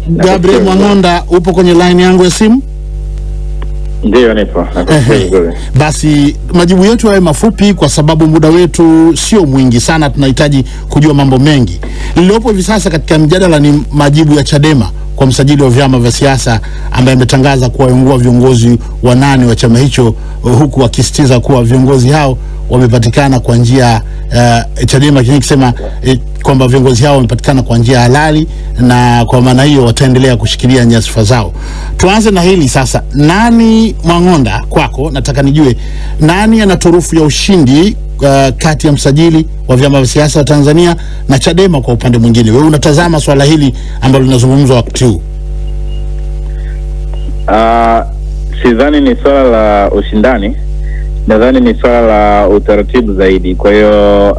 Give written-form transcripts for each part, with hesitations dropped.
Gabriel Mwangonda, upo kwenye line yangu ya simu? Ndiyo nipo. Basi majibu yetu yawe mafupi kwa sababu muda wetu sio mwingi sana, tunahitaji kujua mambo mengi. Lililopo hivi sasa katika mjadala ni majibu ya Chadema kwa msajili wa vyama vya siasa ambaye ametangaza kuwaungua viongozi 8 wa chama hicho, huku akisitiza kuwa viongozi hao wamepatikana kwa njia Chadema kinasema kwamba viongozi hao wamepatikana kwa njia halali, na kwa maana hiyo wataendelea kushikilia nyadhifa zao. Tuanze na hili sasa. Nani, Mwangonda, kwako nataka nijue nani ana turufu ya ushindi kati ya msajili wa vyama vya siasa wa Tanzania na Chadema kwa upande mwingine? Wewe unatazama swala hili ambalo linazungumzwa wakati huu. Sidhani ni swala la ushindani, nadhani ni swala la utaratibu zaidi. Kwa hiyo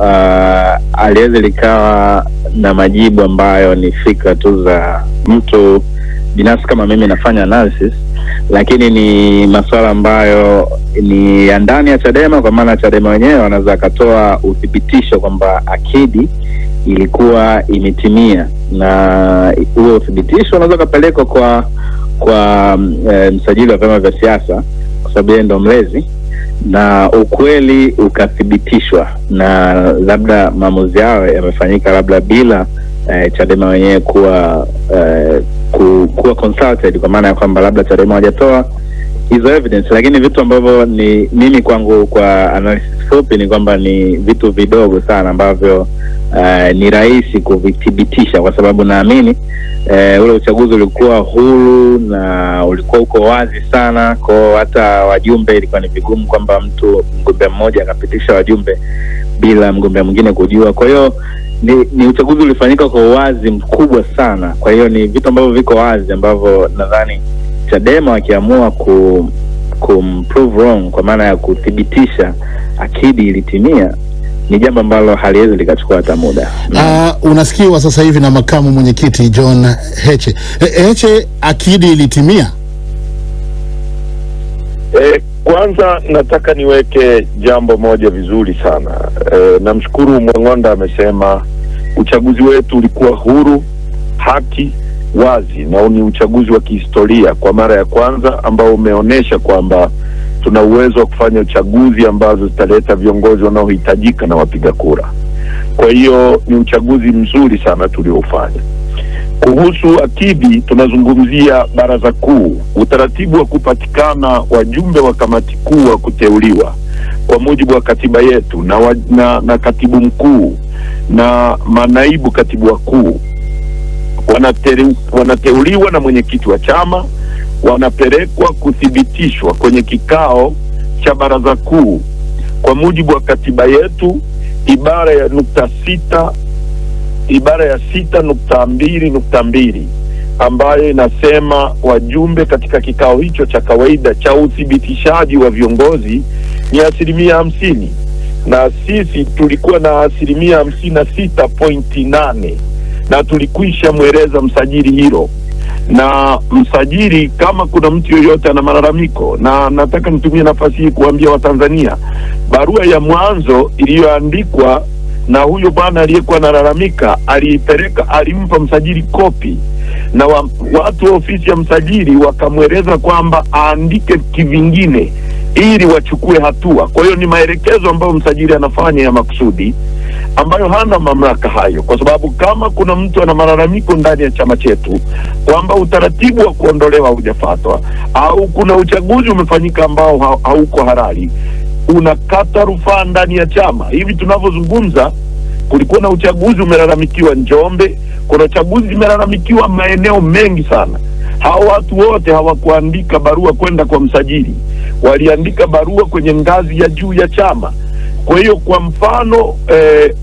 aliweza likawa na majibu ambayo ni fikra tu za mtu binafsi kama mimi nafanya analysis, lakini ni masuala ambayo ni ya ndani ya Chadema, kwa maana Chadema wenyewe wanaweza katoa uthibitisho kwamba akidi ilikuwa imetimia, na huo uthibitisho unaweza kupelekwa kwa msajili wa vyama vya siasa kwa sababu yeye ndo mlezi, na ukweli ukathibitishwa, na labda maamuzi yao yamefanyika labda bila Chadema wenyewe kuwa consulted, kwa maana ya kwamba labda Chadema hawajatoa hizo evidence. Lakini vitu ambavyo ni mimi kwangu kwa analysis fupi ni kwamba ni vitu vidogo sana ambavyo ni rahisi kuvithibitisha, kwa sababu naamini ule uchaguzi ulikuwa huru na ulikuwa uko wazi sana, kwa hata wajumbe ilikuwa ni vigumu kwamba mgombea mmoja akapitisha wajumbe bila mgombea mwingine kujua. Kwa hiyo ni uchaguzi ulifanyika kwa uwazi mkubwa sana. Kwa hiyo ni vitu ambavyo viko wazi ambavyo nadhani Chadema wakiamua kumprove wrong, kwa maana ya kuthibitisha akidi ilitimia, ni jambo ambalo haliwezi likachukua hata muda. Unasikiwa sasa hivi na makamu mwenyekiti John Heche. Heche, akidi ilitimia? Kwanza nataka niweke jambo moja vizuri sana. Namshukuru Mwangonda amesema uchaguzi wetu ulikuwa huru, haki, wazi, na ni uchaguzi wa kihistoria kwa mara ya kwanza ambao umeonesha kwamba tuna uwezo wa kufanya uchaguzi ambazo zitaleta viongozi wanaohitajika na wapiga kura. Kwa hiyo ni uchaguzi mzuri sana tuliofanya. Kuhusu akidi, tunazungumzia baraza kuu, utaratibu wa kupatikana wajumbe wa kamati kuu wa kuteuliwa kwa mujibu wa katiba yetu, na katibu mkuu na manaibu katibu wakuu wanateuliwa na mwenyekiti wa chama, wanapelekwa kuthibitishwa kwenye kikao cha baraza kuu kwa mujibu wa katiba yetu, ibara ya 6.2.2 ambayo inasema wajumbe katika kikao hicho cha kawaida cha uthibitishaji wa viongozi ni 50%, na sisi tulikuwa na 56.8, na tulikwisha mweleza msajili hilo. Na msajili, kama kuna mtu yoyote ana malalamiko, na nataka nitumie nafasi hii kuambia Watanzania, barua ya mwanzo iliyoandikwa na huyo bwana aliyekuwa analalamika alimpa msajili kopi, na watu wa ofisi ya msajili wakamweleza kwamba aandike kivingine ili wachukue hatua. Kwa hiyo ni maelekezo ambayo msajili anafanya ya makusudi, ambayo hana mamlaka hayo, kwa sababu kama kuna mtu ana malalamiko ndani ya chama chetu kwamba utaratibu wa kuondolewa hujafuatwa au kuna uchaguzi umefanyika ambao hauko halali, unakata rufaa ndani ya chama. Hivi tunavyozungumza, kulikuwa na uchaguzi umelalamikiwa Njombe, kuna uchaguzi umelalamikiwa maeneo mengi sana. Hao watu wote hawakuandika barua kwenda kwa msajili, waliandika barua kwenye ngazi ya juu ya chama. Kwa hiyo kwa mfano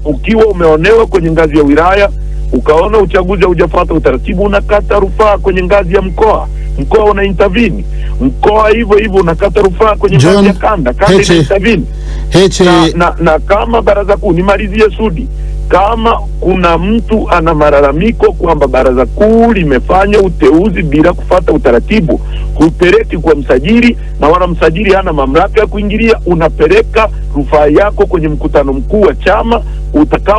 ukiwa umeonewa kwenye ngazi ya wilaya, ukaona uchaguzi haujafuata utaratibu, unakata rufaa kwenye ngazi ya mkoa una intervene, mkoa hivyo unakata rufaa kwenye ngazi ya kanda ina intervene. Na kama baraza kuu, nimalizie Sudi, kama kuna mtu ana malalamiko kwamba baraza kuu limefanya uteuzi bila kufuata utaratibu, hupeleki kwa msajili, na wala msajili hana mamlaka ya kuingilia. Unapeleka rufaa yako kwenye mkutano mkuu wa chama,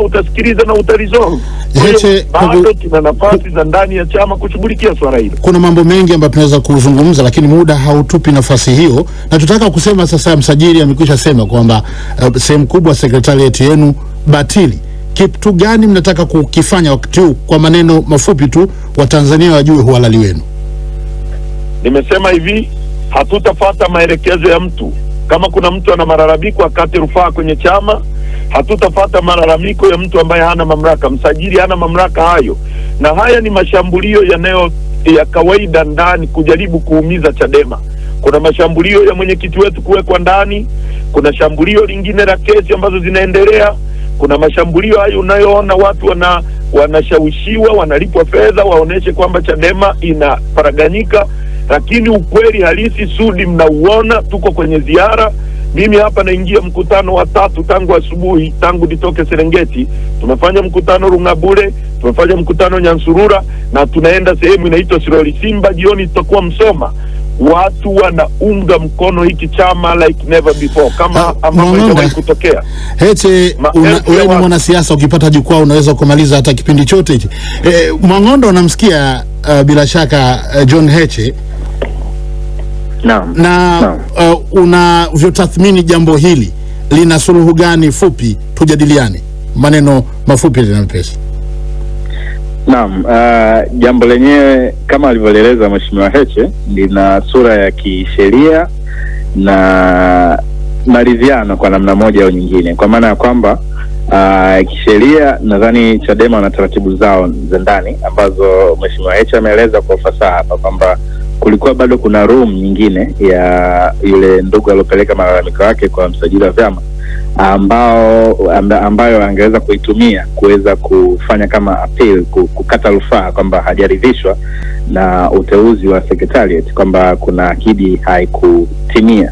utasikiliza na utalisolve. Bado tuna nafasi za ndani ya chama kushughulikia swala hilo. Kuna mambo mengi ambayo tunaweza kuzungumza, lakini muda hautupi nafasi hiyo, na tutaka kusema sasa, msajili amekwisha sema kwamba sehemu kubwa secretariat yenu batili. Kitu gani mnataka kukifanya wakati huu? Kwa maneno mafupi tu, Watanzania wajue uhalali wenu. Nimesema hivi, hatutafuata maelekezo ya mtu. Kama kuna mtu ana malalamiko akate rufaa kwenye chama. Hatutafuata malalamiko ya mtu ambaye hana mamlaka. Msajili hana mamlaka hayo, na haya ni mashambulio ya kawaida ndani kujaribu kuumiza Chadema. Kuna mashambulio ya mwenyekiti wetu kuwekwa ndani, kuna shambulio lingine la kesi ambazo zinaendelea, kuna mashambulio hayo unayoona watu wanashawishiwa, wanalipwa fedha waoneshe kwamba Chadema inaparaganyika, lakini ukweli halisi Sudi mnauona. Tuko kwenye ziara. Mimi hapa naingia mkutano wa 3 tangu asubuhi, tangu nitoke Serengeti. Tumefanya mkutano Rungabure, tumefanya mkutano Nyansurura, na tunaenda sehemu inaitwa Siroli Simba. Jioni tutakuwa Msoma. Watu wanaunga mkono hiki chama like never before, kama ambavyo haijawahi kutokea. Heche, wewe ni mwanasiasa, ukipata jukwaa unaweza kumaliza hata kipindi chote hichi. Mwang'ondo unamsikia bila shaka John Heche. Naam. Na unavyotathmini jambo hili, lina suluhu gani? Fupi tujadiliane, maneno mafupi na mepesi. Naam, jambo lenyewe kama alivyoeleza Mheshimiwa Heche lina sura ya kisheria na maridhiano kwa namna moja au nyingine, kwa maana ya kwamba kisheria nadhani Chadema wana taratibu zao za ndani ambazo Mheshimiwa Heche ameeleza kwa ufasaha hapa kwamba kulikuwa bado kuna room nyingine ya yule ndugu aliyopeleka malalamiko yake kwa msajili wa vyama ambayo angeweza kuitumia kuweza kufanya kama appeal, kukata rufaa kwamba hajaridhishwa na uteuzi wa secretariat, kwamba kuna akidi haikutimia.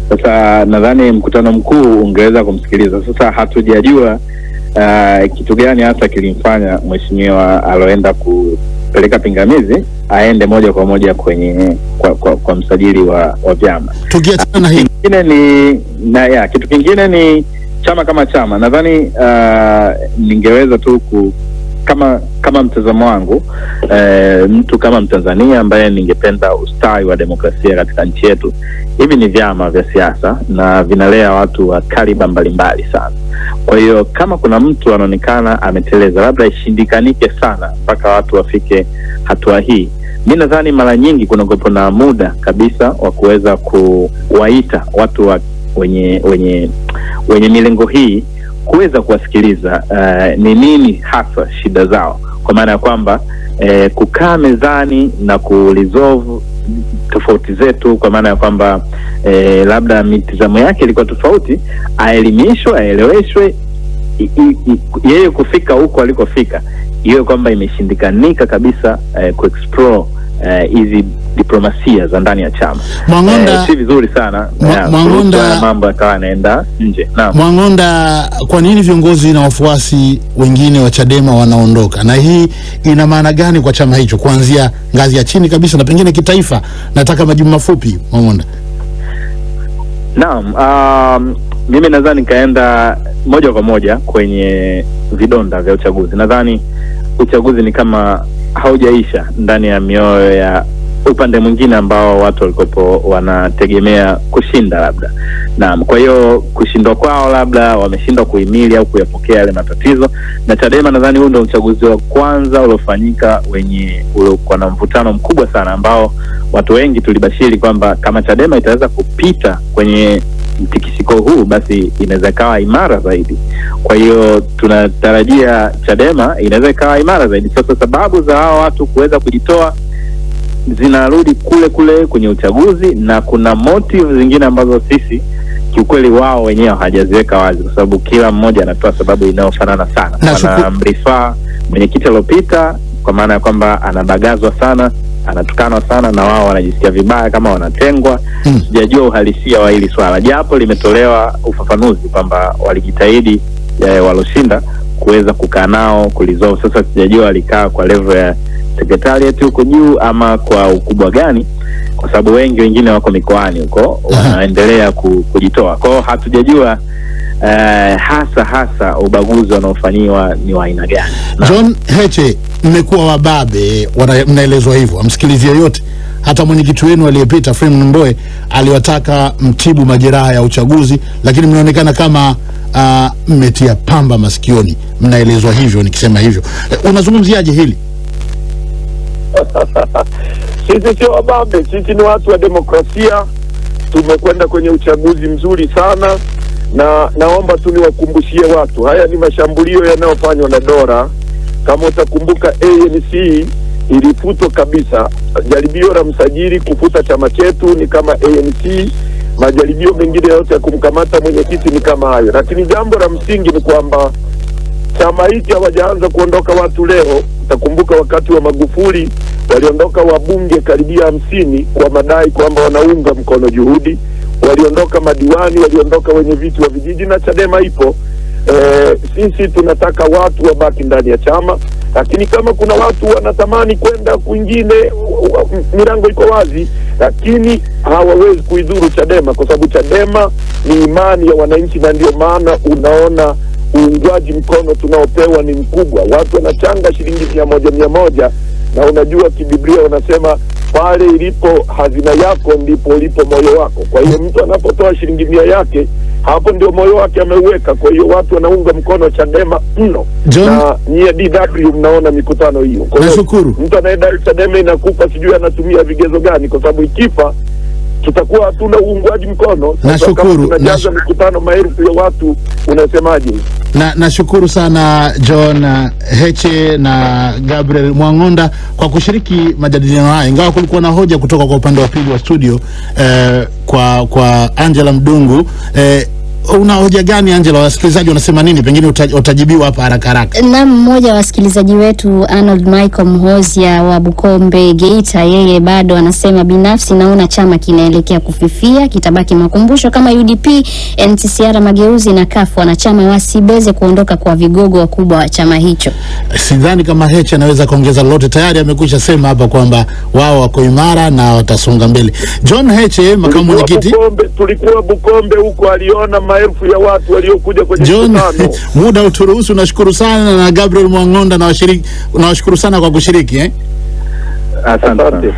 Sasa nadhani mkutano mkuu ungeweza kumsikiliza. Sasa hatujajua kitu gani hasa kilimfanya mheshimiwa aloenda kupeleka pingamizi aende moja kwa moja kwenye kwa msajili wa vyama. Tukiachana na hili kitu kingine ni chama kama chama. Nadhani ningeweza tu kama mtazamo wangu, mtu kama Mtanzania ambaye ningependa ustawi wa demokrasia katika nchi yetu, hivi ni vyama vya siasa na vinalea watu wa kaliba mbalimbali sana. Kwa hiyo kama kuna mtu anaonekana ameteleza, labda ishindikanike sana mpaka watu wafike hatua hii, mimi nadhani mara nyingi kuna kuwepo na muda kabisa wa kuweza kuwaita watu wenye milengo hii kuweza kuwasikiliza ni nini hasa shida zao, kwa maana ya kwamba kukaa mezani na kuresolve tofauti zetu, kwa maana ya kwamba labda mitazamo yake ilikuwa tofauti, aelimishwe, aeleweshwe, yeye kufika huko alikofika, hiyo kwamba imeshindikanika kabisa kuexplore hizi diplomasia za ndani ya chama. Mwang'onda, si vizuri sana Mwang'onda, mambo yakawa yanaenda nje. Naam. Mwang'onda, kwa nini viongozi na wafuasi wengine wa Chadema wanaondoka, na hii ina maana gani kwa chama hicho kuanzia ngazi ya chini kabisa na pengine kitaifa? Nataka majibu mafupi, Mwang'onda. Naam, mimi nadhani kaenda moja kwa moja kwenye vidonda vya uchaguzi. Nadhani uchaguzi ni kama haujaisha ndani ya mioyo ya upande mwingine ambao watu walikuwa wanategemea kushinda labda. Naam, kwa hiyo kushindwa kwao labda wameshindwa kuhimili au kuyapokea yale matatizo. Na Chadema nadhani huu ndio uchaguzi wa kwanza uliofanyika wenye uliokuwa na mvutano mkubwa sana, ambao watu wengi tulibashiri kwamba kama Chadema itaweza kupita kwenye mtikisiko huu basi inaweza kawa imara zaidi. Kwa hiyo tunatarajia Chadema inaweza kawa imara zaidi. Sasa sababu za hao watu kuweza kujitoa zinarudi kule kwenye uchaguzi, na kuna motive zingine ambazo sisi kiukweli wao wenyewe hawajaziweka wazi, kwa sababu kila mmoja anatoa sababu inayofanana sana. Wanamrifaa mwenyekiti aliyopita kwa maana ya kwamba anabagazwa sana, anatukanwa sana, na wao wanajisikia vibaya kama wanatengwa. Sijajua uhalisia wa hili swala, japo limetolewa ufafanuzi kwamba walijitahidi waloshinda kuweza kukaa nao kulisolve. Sasa sijajua alikaa kwa level ya secretariat huko juu ama kwa ukubwa gani, kwa sababu wengine wako mikoani huko wanaendelea kujitoa. Kwa hiyo hatujajua hasa ubaguzi unaofanywa ni wa aina gani. John Heche, mmekuwa wababe, mnaelezwa hivyo. Msikilizie yote, hata mwenyekiti wenu aliyepita Freeman Mbowe aliwataka mtibu majeraha ya uchaguzi, lakini mnaonekana kama mmetia pamba masikioni. Mnaelezwa hivyo, nikisema hivyo. Unazungumziaje hili? Sisi sio wababe, sisi ni watu wa demokrasia. Tumekwenda kwenye uchaguzi mzuri sana, na naomba tu niwakumbushie watu, haya ni mashambulio yanayofanywa na Dora. Kama utakumbuka, ANC ilifutwa kabisa. Jaribio la msajili kufuta chama chetu ni kama ANC, majaribio mengine yote ya kumkamata mwenyekiti ni kama hayo. Lakini jambo la msingi ni kwamba chama hiki hawajaanza kuondoka watu leo. Utakumbuka wakati wa Magufuli waliondoka wabunge karibia 50 kwa madai kwamba wanaunga mkono juhudi. Waliondoka madiwani, waliondoka wenye viti wa vijiji, na Chadema ipo. Sisi tunataka watu wabaki ndani ya chama, lakini kama kuna watu wanatamani kwenda kwingine, milango iko wazi, lakini hawawezi kuidhuru Chadema, kwa sababu Chadema ni imani ya wananchi, na ndio maana unaona uungwaji mkono tunaopewa ni mkubwa. Watu wanachanga shilingi 100, na unajua kibiblia wanasema pale ilipo hazina yako ndipo ulipo moyo wako. Kwa hiyo mtu anapotoa shilingi 100 yake, hapo ndio moyo wake ameuweka. Kwa hiyo watu wanaunga mkono Chadema mno. Na nyie DW mnaona mikutano hiyo. Kwa hiyo mtu anaenda Chadema inakufa, sijui anatumia vigezo gani, kwa sababu ikifa tutakuwa hatuna uungwaji mkono. Nashukuru. Tunajaza mikutano maelfu ya watu, unasemaje? Nashukuru sana John Heche na Gabriel Mwangonda kwa kushiriki majadiliano haya, ingawa kulikuwa na hoja kutoka kwa upande wa pili wa studio kwa Angela Mdungu. Una hoja gani Angela? Wasikilizaji wanasema nini? Pengine utajibiwa hapa haraka. Na mmoja wa wasikilizaji wetu Arnold Michael Mhozia wa Bukombe Geita, yeye bado anasema, binafsi naona chama kinaelekea kufifia, kitabaki makumbusho kama UDP, NCCR Mageuzi na CUF. Wanachama wasibeze kuondoka kwa vigogo wakubwa wa chama hicho. Sidhani kama Heche anaweza kuongeza lolote, tayari amekwisha sema hapa kwamba wao wako imara na watasonga mbele. John Heche, makamu mwenyekiti. Tulikuwa Bukombe huko, aliona maelfu ya watu waliokuja kwenye mkutano. Muda uturuhusu. Nashukuru sana, na Gabriel Mwangonda na washukuru sana kwa kushiriki. Asante.